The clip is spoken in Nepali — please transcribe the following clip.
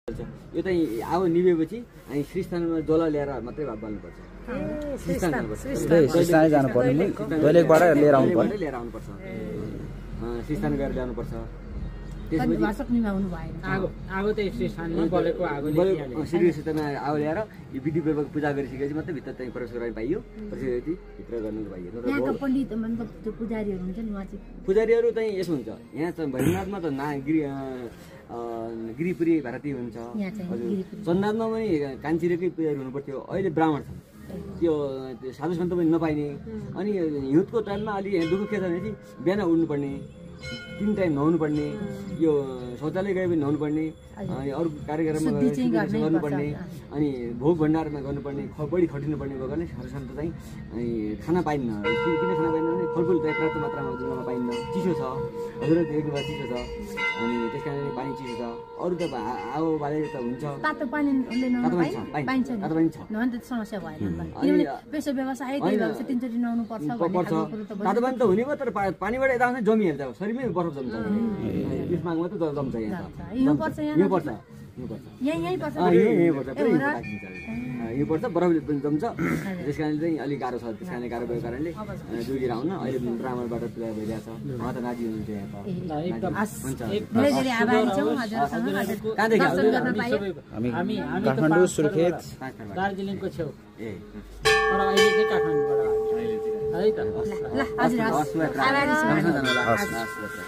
यो चाहिँ आगो निभेपछि अनि श्रीस्थानमा जला ल्याएर मात्रै भात बाल्नुपर्छ। श्रीस्थान जानुपर्ने दैलेखबाट लिएर आउनुपर्छ श्रीस्थान गएर ल्याउनुपर्छ। आगो चाहिँ श्रीस्थानमा बलेको आगो श्रीस्थानमा आगो ल्याएर यो विधि व्यवहार पूजा गरिसकेपछि मात्रै भित्र चाहिँ प्रवेश गराउनु पाइयो। प्रवेश भित्र गर्नु पाइयो। पुजारीहरू चाहिँ यसो हुन्छ, यहाँ चाहिँ भैरवनाथमा त गिरिपुरी भारती हुन्छ, चन्दानमा पनि कान्छीरेकै पुजारी हुनुपर्थ्यो। अहिले ब्राह्मण छन्, त्यो साधु सन्त पनि नपाइने। अनि हिउँदको टाइममा अलि दुःख के छ भनेपछि बिहान उड्नुपर्ने, 3 टाइम नुहाउनु पर्ने, यो शौचालय गए पनि नुहाउनु पर्ने, अनि अरू कार्यक्रममा गर्नुपर्ने, अनि भोग भण्डारमा गर्नुपर्ने, बढी खटिनु पर्ने भयो भने साधु सन्त चाहिँ खाना पाइन्न। किन खाना पाइन्न भने फलफुल पर्याप्त मात्रामा जुनमा पाइन्न, चिसो छ, हजुर देख्नुभयो चिसो छ, अनि त्यस कारण पानी चिसो छ। अरू त आगो बाले त हुन्छ, तातो पानी छ, तातो पानी त हुने भयो, तर पानीबाट यता आउँछ जमिहाल्छ, शरीरमै बर्फ जम्छ, त्यसमा मात्रै जम्छ। यो पर्छ बरफले पनि जम्छ, त्यस कारणले चाहिँ अलिक गाह्रो छ। त्यस कारणले गाह्रो भएको कारणले जोगिएर आउन अहिले ब्राह्मणबाट तयार भइरहेको छ। उहाँ त नाजी हुनुहुन्छ यहाँ त। हामी काठमाडौँ सुर्खेत दार्जिलिङको छेउ तर अहिले चाहिँ काठमाडौँबाट है त।